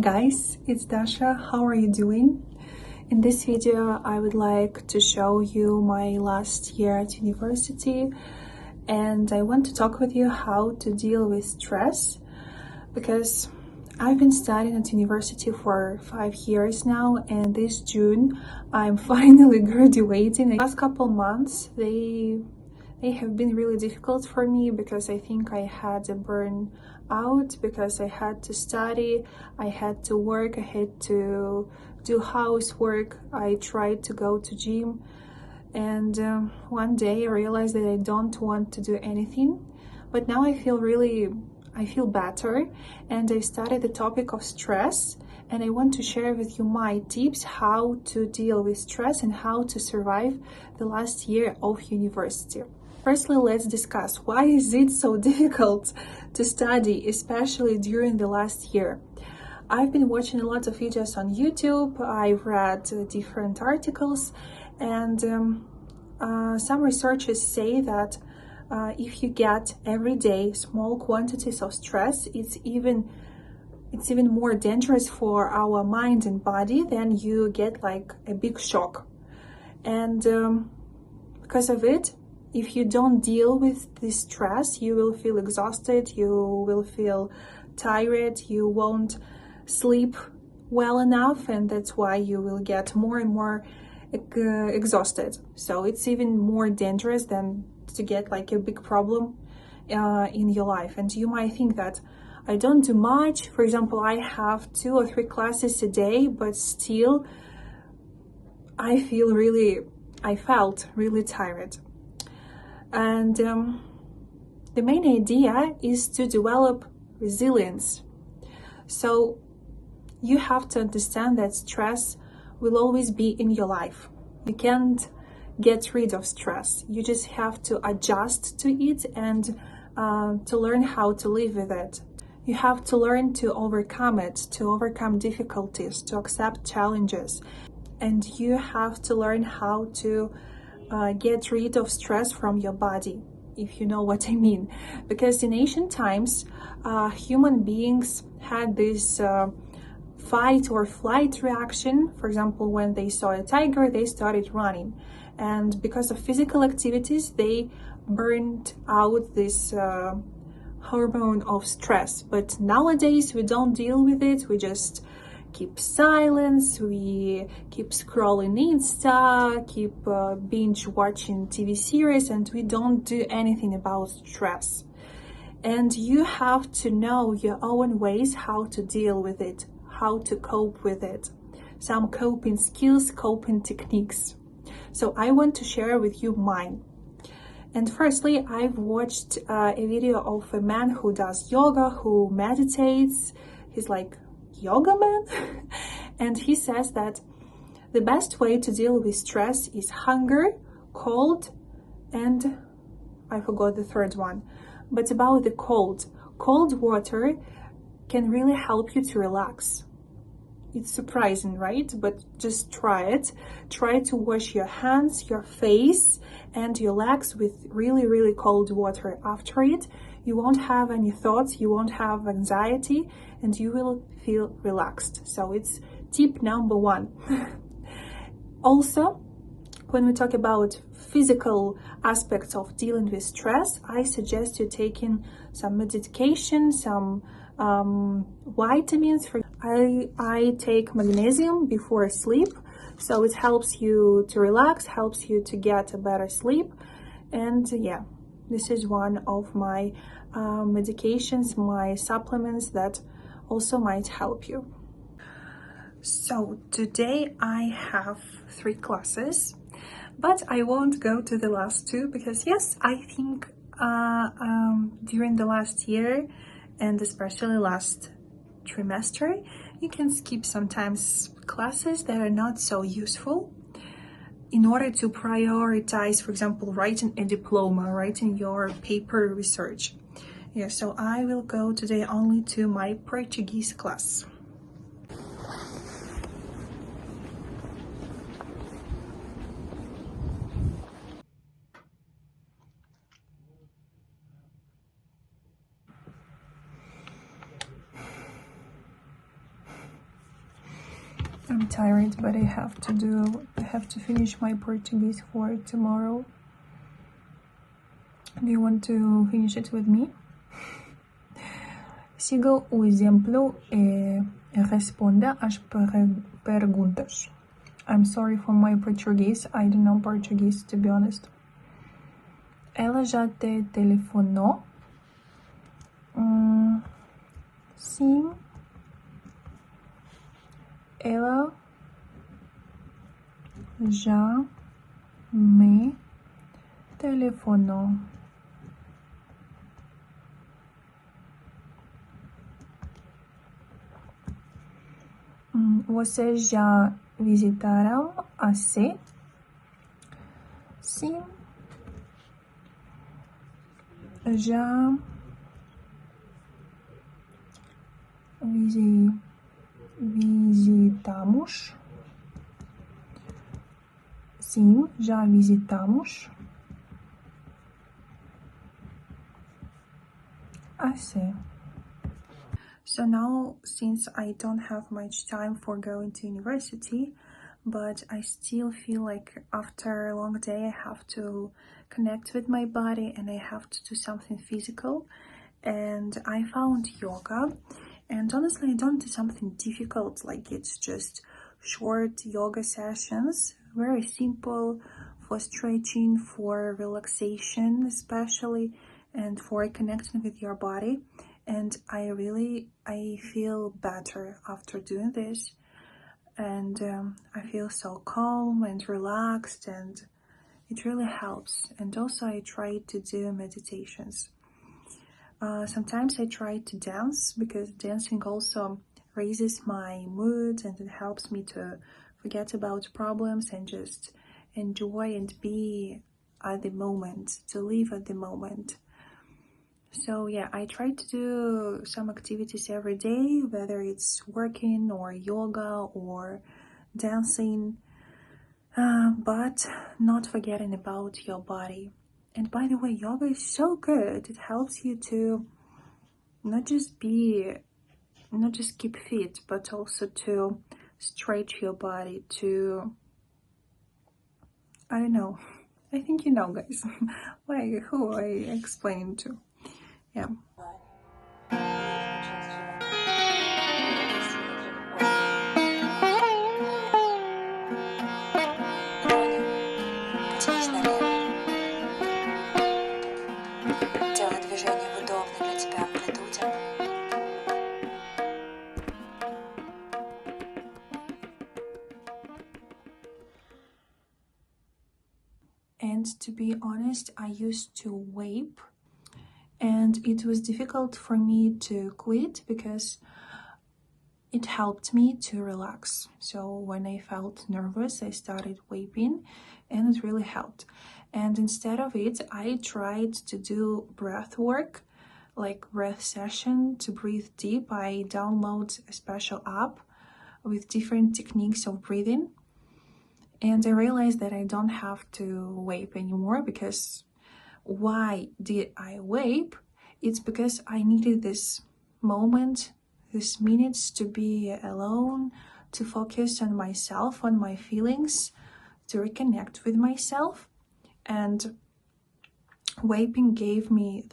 guys, it's Dasha. How are you doing? In this video, I would like to show you my last year at university, and I want to talk with you how to deal with stress, because I've been studying at university for 5 years now, and this June I'm finally graduating. The last couple months they have been really difficult for me because I think I had a burnout because I had to study, I had to work, I had to do housework, I tried to go to gym, and one day I realized that I don't want to do anything. But now I feel better, and I studied the topic of stress, and I want to share with you my tips how to deal with stress and how to survive the last year of university. Firstly, let's discuss why is it so difficult to study, especially during the last year. I've been watching a lot of videos on YouTube, I've read different articles, and some researchers say that if you get every day small quantities of stress, it's even more dangerous for our mind and body than you get like a big shock. And because of it, if you don't deal with this stress, you will feel exhausted, you will feel tired, you won't sleep well enough, and that's why you will get more and more exhausted. So it's even more dangerous than to get like a big problem in your life. And you might think that I don't do much. For example, I have 2 or 3 classes a day, but still I felt really tired. And the main idea is to develop resilience. So you have to understand that stress will always be in your life. You can't get rid of stress. You just have to adjust to it and to learn how to live with it. You have to learn to overcome it, to overcome difficulties, to accept challenges. And you have to learn how to get rid of stress from your body, if you know what I mean. Because in ancient times, human beings had this fight or flight reaction. For example, when they saw a tiger, they started running. And because of physical activities, they burned out this hormone of stress. But nowadays, we don't deal with it. We just keep silence, we keep scrolling Insta, keep binge watching TV series, and we don't do anything about stress. And you have to know your own ways how to deal with it, how to cope with it. Some coping skills, coping techniques. So I want to share with you mine. And firstly, I've watched a video of a man who does yoga, who meditates. He's like yoga man. And he says that the best way to deal with stress is hunger, cold, and I forgot the third one. But about the cold water can really help you to relax. It's surprising, right? But just try it. Try to wash your hands, your face, and your legs with really cold water. After it, you won't have any thoughts, you won't have anxiety, and you will feel relaxed. So it's tip number 1. Also, when we talk about physical aspects of dealing with stress, I suggest you taking some medication, some vitamins. I take magnesium before sleep, so it helps you to relax, helps you to get a better sleep. And yeah, this is one of my medications, my supplements that also might help you. So today I have 3 classes, but I won't go to the last 2 because yes, I think during the last year and especially last trimester, you can skip sometimes classes that are not so useful in order to prioritize, for example, writing a diploma, writing your paper research. Yeah, so I will go today only to my Portuguese class. I'm tired, but I have to finish my Portuguese for tomorrow. Do you want to finish it with me? Siga o exemplo e responda as perguntas. I'm sorry for my Portuguese. I don't know Portuguese, to be honest. Ela já te telefonou? Sim. Ela já me telefonou. Vocês já visitaram a C? Sim. Já visitamos. Sim, já visitamos a C. So now, since I don't have much time for going to university, but I still feel like after a long day I have to connect with my body and I have to do something physical, and I found yoga. And honestly, I don't do something difficult, like it's just short yoga sessions, very simple, for stretching, for relaxation especially, and for connecting with your body. And I feel better after doing this, and I feel so calm and relaxed, and it really helps. And also I try to do meditations. Sometimes I try to dance, because dancing also raises my mood and it helps me to forget about problems and just enjoy and be at the moment, to live at the moment. So yeah, I try to do some activities every day, whether it's working or yoga or dancing, but not forgetting about your body. And by the way, yoga is so good. It helps you to not just keep fit, but also to stretch your body, to, I don't know, I think you know, guys, like who I explain to. Yeah. Делай движение в удобной для тебя амплитуде. And to be honest, I used to vape, and it was difficult for me to quit because it helped me to relax. So when I felt nervous, I started vaping, and it really helped. And instead of it, I tried to do breath work, like breath session, to breathe deep. I download a special app with different techniques of breathing. And I realized that I don't have to vape anymore, because why did I vape? It's because I needed this moment, these minutes to be alone, to focus on myself, on my feelings, to reconnect with myself. And vaping gave me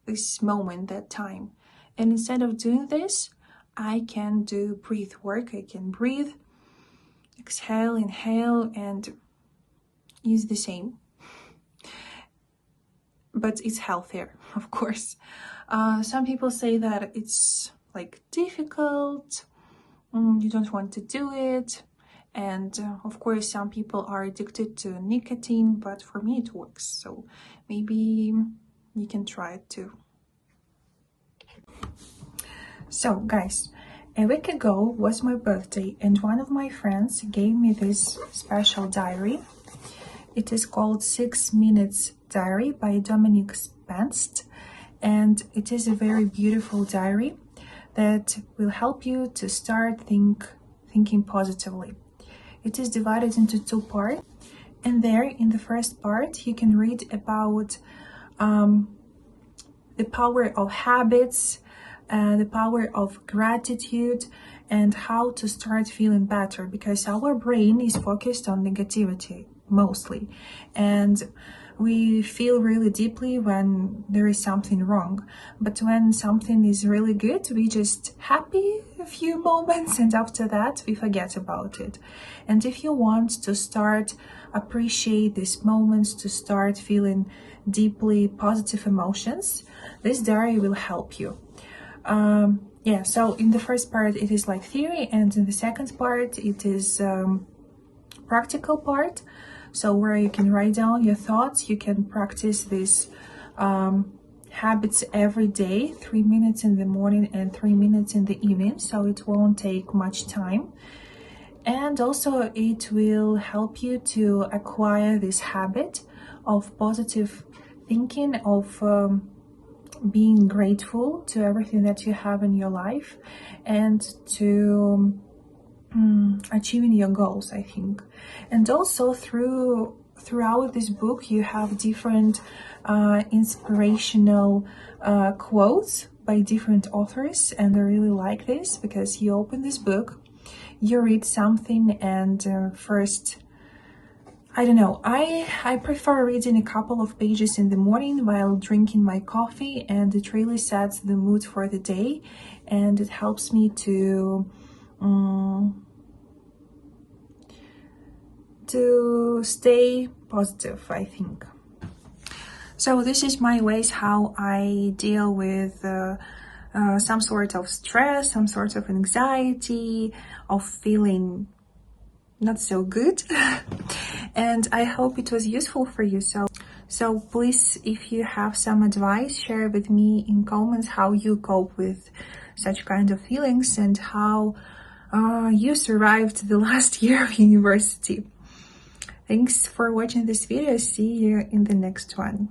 this moment, that time. And instead of doing this, I can do breath work. I can breathe, exhale, inhale, and use the same. But it's healthier, of course. Some people say that it's like difficult, you don't want to do it. And of course, some people are addicted to nicotine, but for me it works. So maybe you can try it too. So guys, a week ago was my birthday, and one of my friends gave me this special diary. It is called 6 Minutes Diary by Dominic Spence, and it is a very beautiful diary that will help you to start thinking positively. It is divided into 2 parts, and there in the first part you can read about the power of habits, the power of gratitude, and how to start feeling better, because our brain is focused on negativity mostly, and we feel really deeply when there is something wrong. But when something is really good, we just happy a few moments, and after that we forget about it. And if you want to start appreciate these moments, to start feeling deeply positive emotions, this diary will help you. Yeah, so in the first part it is like theory, and in the second part it is practical part, so where you can write down your thoughts. You can practice these habits every day, 3 minutes in the morning and 3 minutes in the evening, so it won't take much time. And also it will help you to acquire this habit of positive thinking, of being grateful to everything that you have in your life, and to achieving your goals, I think. And also throughout this book you have different inspirational quotes by different authors, and I really like this because you open this book, you read something, and first, I don't know, I prefer reading a couple of pages in the morning while drinking my coffee, and it really sets the mood for the day, and it helps me to stay positive, I think. So this is my ways how I deal with some sort of stress, some sort of anxiety, of feeling not so good. And I hope it was useful for you. So please, if you have some advice, share with me in comments how you cope with such kind of feelings, and how you survived the last year of university. Thanks for watching this video. See you in the next one.